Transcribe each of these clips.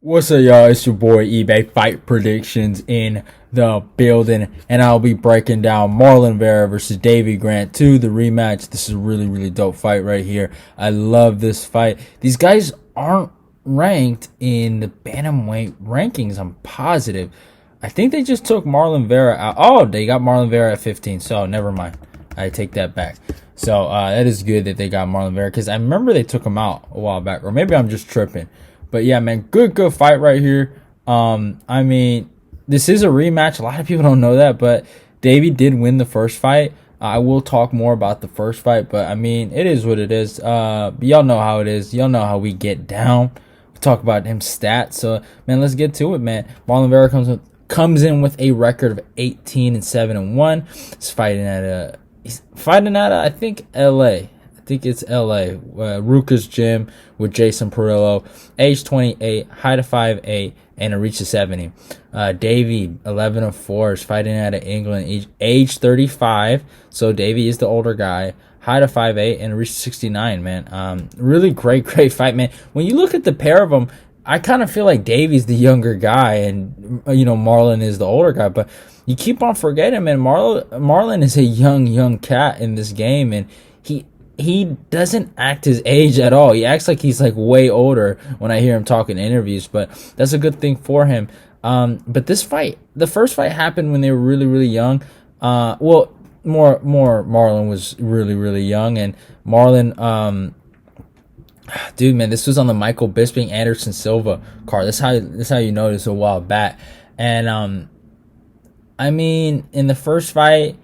What's up, y'all? It's your boy eBay Fight Predictions in the building, and I'll be breaking down Marlon Vera versus Davey Grant 2, the rematch. This is a really dope fight right here. I love this fight. These guys aren't ranked in the bantamweight rankings, I'm positive. I think they just took Marlon Vera out. Oh, they got Marlon Vera at 15, so never mind. I take that back. So that is good that they got Marlon Vera, because I remember they took him out a while back, or maybe I'm just tripping. But yeah, man, good fight right here. I mean, this is a rematch. A lot of people don't know that, but Davey did win the first fight. I will talk more about the first fight, but I mean, it is what it is. Y'all know how it is. Y'all know how we get down. We talk about him stats. So, man, let's get to it, man. Marlon Vera comes in with a record of 18-7-1. He's fighting at I think LA. I think it's LA, Ruka's gym with Jason Perillo, age 28, height of 5'8", and a reach of 70. Davey, 11-4, is fighting out of England, age 35, so Davey is the older guy, height of 5'8", and a reach of 69, man. Really great fight, man. When you look at the pair of them, I kind of feel like Davey's the younger guy, and, Marlon is the older guy, but you keep on forgetting, man, Marlon is a young cat in this game, and he doesn't act his age at all. He acts like he's like way older when I hear him talk in interviews, but that's a good thing for him. But this fight, the first fight happened when they were really young. Well, more Marlon was really young, and Marlon, dude, man, this was on the Michael Bisping Anderson Silva card. That's how you know this a while back. And I mean, in the first fight,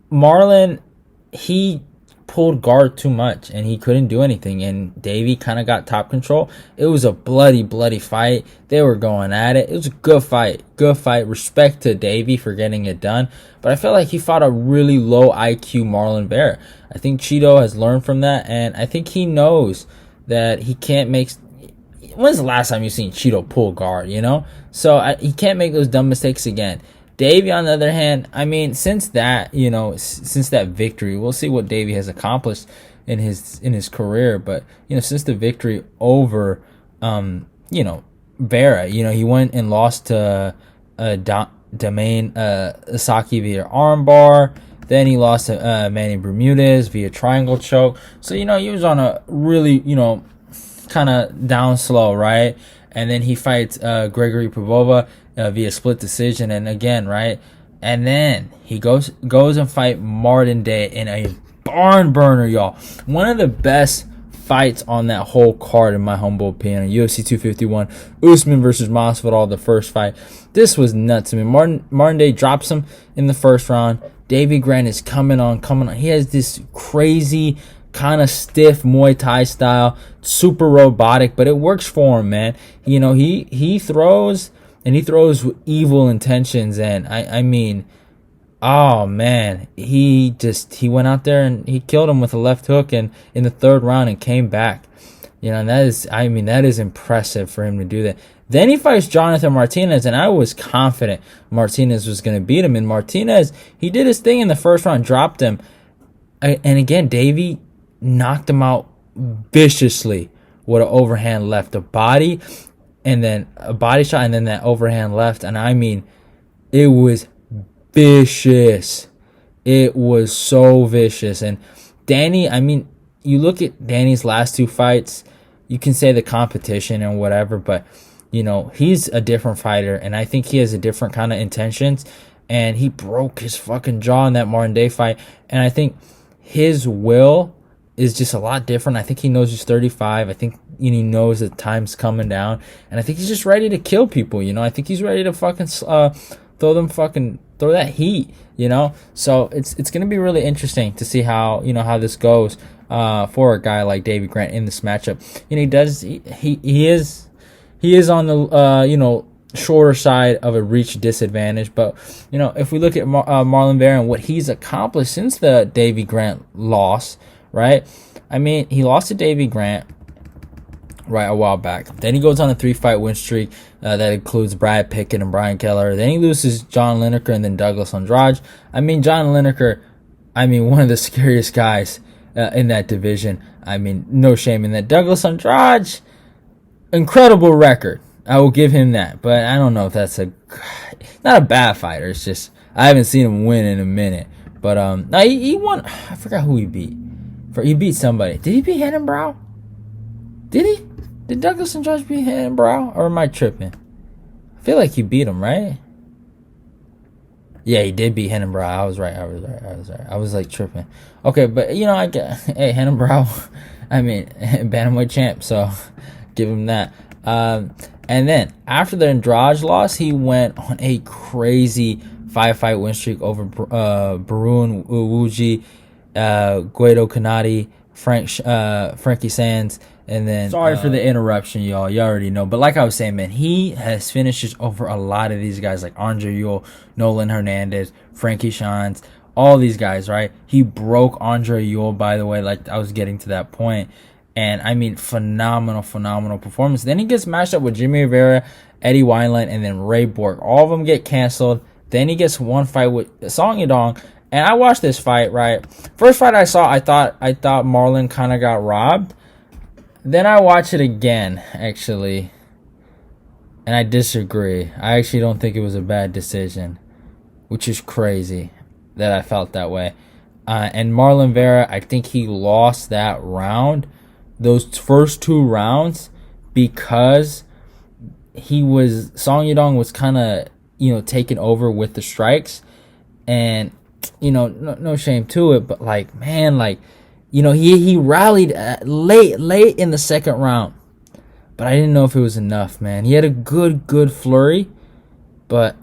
Marlon, he pulled guard too much and he couldn't do anything, and Davey kind of got top control. It was a bloody fight. They were going at it. It was a good fight. Respect to Davey for getting it done, but I felt like he fought a really low IQ Marlon Vera. I think Cheeto has learned from that, and I think he knows that he can't make. When's the last time you seen Cheeto pull guard? So he can't make those dumb mistakes again. Davey, on the other hand, I mean, since that victory, we'll see what Davey has accomplished in his career. But since the victory over, Vera, he went and lost to Domain Asaki via armbar. Then he lost to Manny Bermudez via triangle choke. So he was on a really kind of down slow, right? And then he fights Gregory Pavova via split decision, and again, right? And then he goes and fight Martin Day in a barn burner, y'all. One of the best fights on that whole card, in my humble opinion. UFC 251, Usman versus Masvidal, the first fight. This was nuts. I mean, Martin Day drops him in the first round. Davey Grant is coming on. He has this crazy kind of stiff Muay Thai style, super robotic, but it works for him, man. He throws, and he throws with evil intentions, and I mean, oh man, he went out there and he killed him with a left hook and in the third round and came back. And that is impressive for him to do that. Then he fights Jonathan Martinez, and I was confident Martinez was going to beat him. And Martinez, he did his thing in the first round, dropped him, and again, Davey knocked him out viciously with an overhand left, a body, and then a body shot, and then that overhand left. And I mean, it was vicious. It was so vicious. And Danny, I mean, you look at Danny's last two fights, you can say the competition and whatever, but he's a different fighter, and I think he has a different kind of intentions, and he broke his fucking jaw in that Martin Day fight. And I think his will is just a lot different. I think he knows he's 35. I think he knows that time's coming down, and I think he's just ready to kill people. I think he's ready to fucking throw that heat. So it's gonna be really interesting to see how how this goes for a guy like Davey Grant in this matchup. He is on the shorter side of a reach disadvantage, but if we look at Marlon Vera and what he's accomplished since the Davey Grant loss. Right? I mean, he lost to Davey Grant a while back. Then he goes on a 3-fight win streak that includes Brad Pickett and Brian Keller. Then he loses John Lineker and then Douglas Andrade. I mean, John Lineker, one of the scariest guys in that division. I mean, no shame in that. Douglas Andrade, incredible record. I will give him that, but I don't know if that's not a bad fighter. It's just I haven't seen him win in a minute. But no, he won. I forgot who he beat. He beat somebody. Did he beat Hennenbrow? Did he? Did Douglas Andrade beat Hennenbrow? Or am I tripping? I feel like he beat him, right? Yeah, he did beat Hennenbrow. I was right. I was like tripping. Okay, but I get Hennenbrow. I mean, bantamweight champ. So give him that. And then after the Andrade loss, he went on a crazy 5-fight win streak over Barun Uwuji, Guido Canati, Frankie Sands, and then sorry for the interruption, y'all. You already know, but like I was saying, man, he has finishes over a lot of these guys like Andre Ewell, Nolan Hernandez, Frankie Shans, all these guys, right? He broke Andre Ewell, by the way. Like I was getting to that point. And I mean, phenomenal performance. Then he gets matched up with Jimmy Rivera, Eddie Wineland, and then Ray Borg. All of them get canceled. Then he gets one fight with Song Yadong. And I watched this fight, right? First fight I saw, I thought Marlon kind of got robbed. Then I watched it again, actually. And I disagree. I actually don't think it was a bad decision. Which is crazy that I felt that way. And Marlon Vera, I think he lost that round. Those first 2 rounds, because Song Yadong was kind of, taking over with the strikes, and, no shame to it, but like, man, like, he rallied late in the second round, but I didn't know if it was enough, man. He had a good flurry, but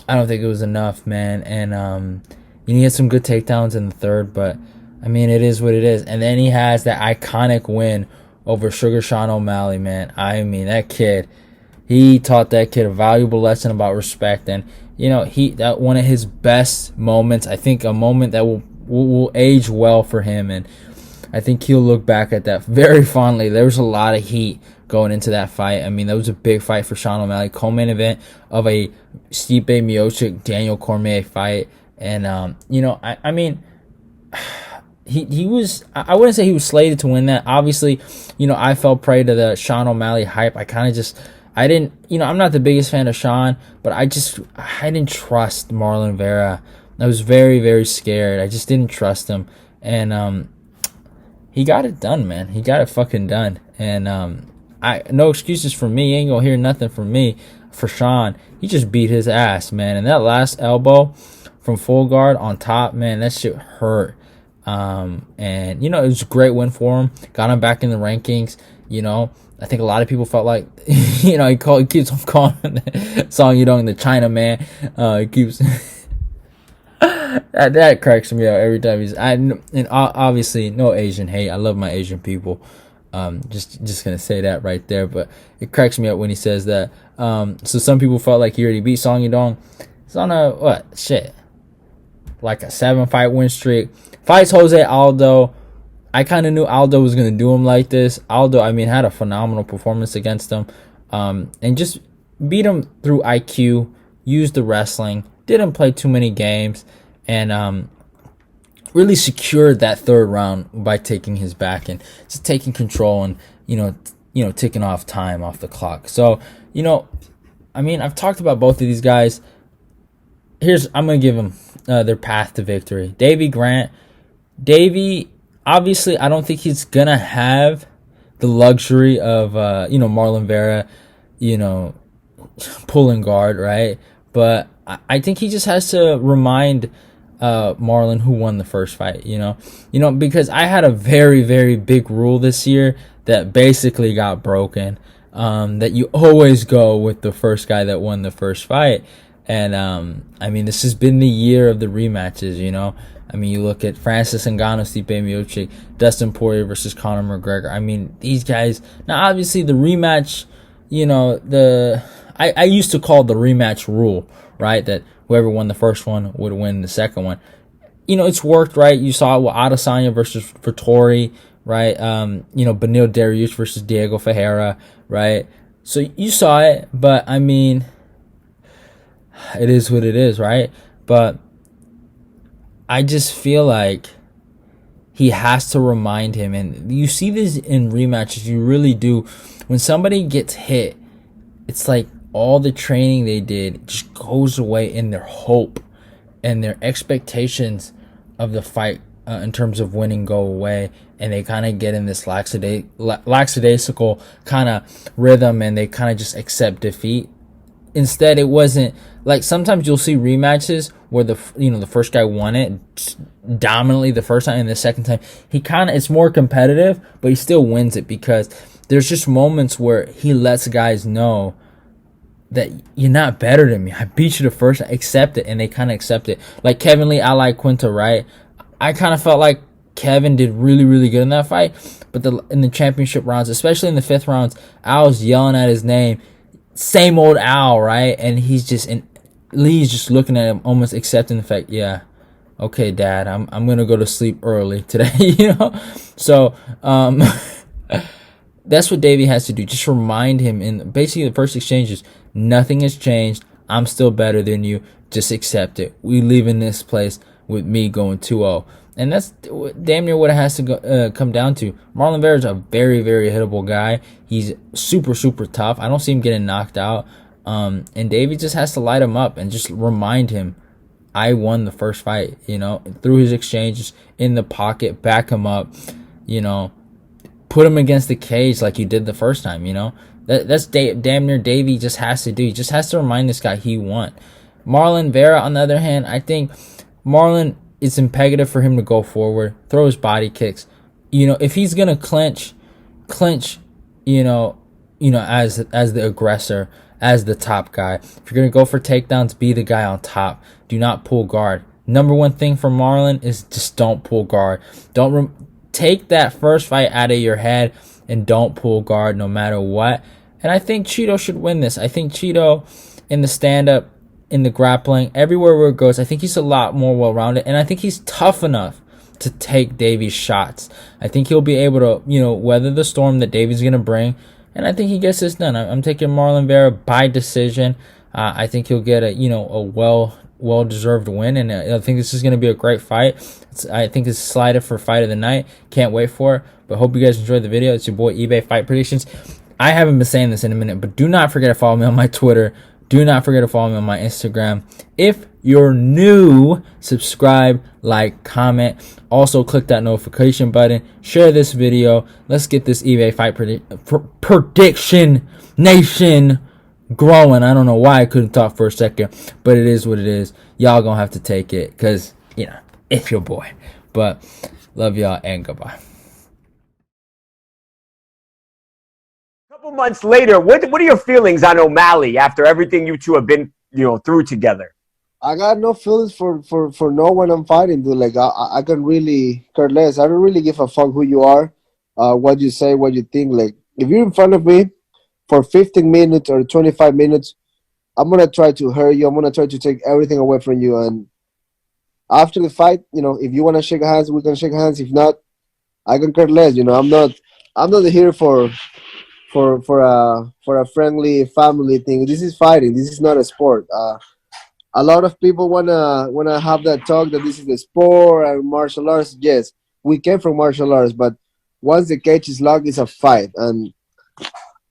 I don't think it was enough, man. And, he had some good takedowns in the third, but I mean, it is what it is. And then he has that iconic win over Sugar Sean O'Malley, man. I mean, that kid, he taught that kid a valuable lesson about respect. And, that one of his best moments, I think a moment that will age well for him. And I think he'll look back at that very fondly. There was a lot of heat going into that fight. I mean, that was a big fight for Sean O'Malley. Co-main event of a Stipe Miocic, Daniel Cormier fight. And, I mean... He was, I wouldn't say he was slated to win that. Obviously, I fell prey to the Sean O'Malley hype. I didn't, I'm not the biggest fan of Sean, but I didn't trust Marlon Vera. I was very, very scared. I just didn't trust him. And he got it done, man. He got it fucking done. And no excuses for me. You ain't gonna hear nothing from me for Sean. He just beat his ass, man. And that last elbow from full guard on top, man, that shit hurt. And it was a great win for him. Got him back in the rankings. I think a lot of people felt like he keeps on calling Song Yadong the China man. He keeps that cracks me up every time and obviously no Asian hate. I love my Asian people. Just gonna say that right there, but it cracks me up when he says that. So some people felt like he already beat Song Yadong. It's on a like a 7-fight win streak. Fights Jose Aldo. I kind of knew Aldo was going to do him like this. Aldo, I mean, had a phenomenal performance against him. And just beat him through IQ. Used the wrestling. Didn't play too many games. And really secured that third round by taking his back and just taking control and, ticking off time off the clock. So, I mean, I've talked about both of these guys. I'm going to give them their path to victory. Davey Grant. Davey, obviously, I don't think he's going to have the luxury of, Marlon Vera, pulling guard, right? But I think he just has to remind Marlon who won the first fight, because I had a very, very big rule this year that basically got broken, that you always go with the first guy that won the first fight. And, I mean, this has been the year of the rematches, I mean, you look at Francis Ngannou, Stipe Miocic, Dustin Poirier versus Conor McGregor. I mean, these guys... Now, obviously, the rematch, I used to call the rematch rule, right? That whoever won the first one would win the second one. It's worked, right? You saw it with Adesanya versus Vettori, right? Beneil Dariush versus Diego Ferreira, right? So you saw it, but, I mean... It is what it is, right? But I just feel like he has to remind him. And you see this in rematches, you really do. When somebody gets hit, it's like all the training they did just goes away, in their hope and their expectations of the fight in terms of winning go away, and they kind of get in this lackadaisical kind of rhythm, and they kind of just accept defeat. Instead, it wasn't like, sometimes you'll see rematches where the first guy won it dominantly the first time, and the second time he kind of, it's more competitive, but he still wins it, because there's just moments where he lets guys know that you're not better than me. I beat you the first time. Accept it, and they kind of accept it. Like Kevin Lee, Ali Quinta, right? I kind of felt like Kevin did really, really good in that fight, but in the championship rounds, especially in the fifth rounds, Al's yelling at his name, same old Al, right? And Lee's just looking at him, almost accepting the fact, yeah, okay, Dad, I'm gonna go to sleep early today, So, that's what Davey has to do. Just remind him in basically the first exchanges, nothing has changed. I'm still better than you. Just accept it. We leave in this place with me going 2-0. And that's damn near what it has to come down to. Marlon Vera is a very, very hittable guy. He's super, super tough. I don't see him getting knocked out. And Davey just has to light him up and just remind him, I won the first fight, through his exchanges in the pocket, back him up, put him against the cage like you did the first time, That's damn near Davey just has to do. He just has to remind this guy he won. Marlon Vera, on the other hand, I think Marlon, it's imperative for him to go forward, throw his body kicks. If he's gonna clinch, as the aggressor, as the top guy. If you're gonna go for takedowns, be the guy on top. Do not pull guard. Number one thing for Marlon is just don't pull guard. Take that first fight out of your head and don't pull guard no matter what. And I think Cheeto should win this. I think Cheeto, in the stand-up, in the grappling, everywhere where it goes, I think he's a lot more well-rounded, and I think he's tough enough to take Davey's shots. I think he'll be able to, weather the storm that Davey's going to bring, and I think he gets this done. I'm taking Marlon Vera by decision. I think he'll get a well-deserved win, and I think this is going to be a great fight. I think it's slided for fight of the night. Can't wait for it, but hope you guys enjoyed the video. It's your boy eBay Fight Predictions. I haven't been saying this in a minute, but do not forget to follow me on my Twitter. Do not forget to follow me on my Instagram. If you're new, subscribe, like, comment. Also, click that notification button. Share this video. Let's get this eBay Fight Prediction Nation growing. I don't know why I couldn't talk for a second, but it is what it is. Y'all gonna have to take it because, it's your boy. But love y'all and goodbye. Months later, what are your feelings on O'Malley after everything you two have been through together? I got no feelings for no one I'm fighting, dude. Like I can really care less. I don't really give a fuck who you are, what you say, what you think. Like if you're in front of me for 15 minutes or 25 minutes, I'm gonna try to hurt you. I'm gonna try to take everything away from you. And after the fight, if you wanna shake hands, we can shake hands. If not, I can care less. I'm not here for a friendly family thing. This is fighting. This is not a sport. A lot of people wanna have that talk that this is a sport and martial arts. Yes, we came from martial arts, but once the cage is locked, it's a fight. And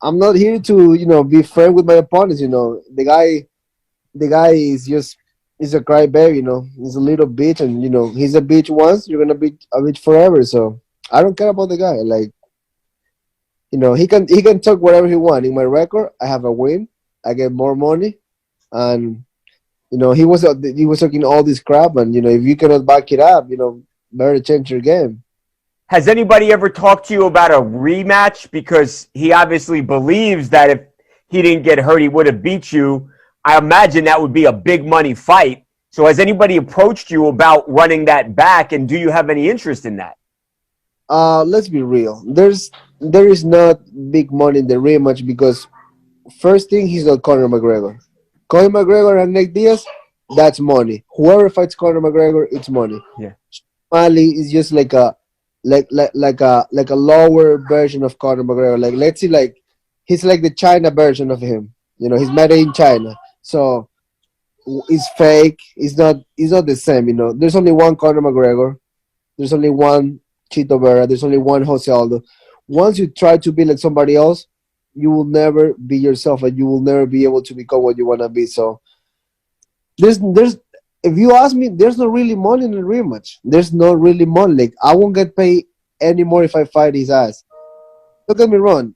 I'm not here to be friend with my opponents. The guy is a crybaby. He's a little bitch, and he's a bitch once. You're gonna be a bitch forever. So I don't care about the guy. Like. He can talk whatever he wants. In my record, I have a win. I get more money, and he was talking all this crap. And if you cannot back it up, better change your game. Has anybody ever talked to you about a rematch? Because he obviously believes that if he didn't get hurt, he would have beat you. I imagine that would be a big money fight. So has anybody approached you about running that back? And do you have any interest in that? Let's be real. There is not big money in the rematch because first thing, he's not Conor McGregor. Conor McGregor and Nick Diaz, that's money. Whoever fights Conor McGregor, it's money. Yeah. Mali is just like a lower version of Conor McGregor. Like let's see, he's like the China version of him. He's made in China, so it's fake. It's not the same. There's only one Conor McGregor. There's only one Chito Vera. There's only one Jose Aldo. Once you try to be like somebody else, you will never be yourself, and you will never be able to become what you want to be. So there's if you ask me, there's not really money in the rematch. There's not really money. Like I won't get paid anymore if I fight his ass. Don't get me wrong.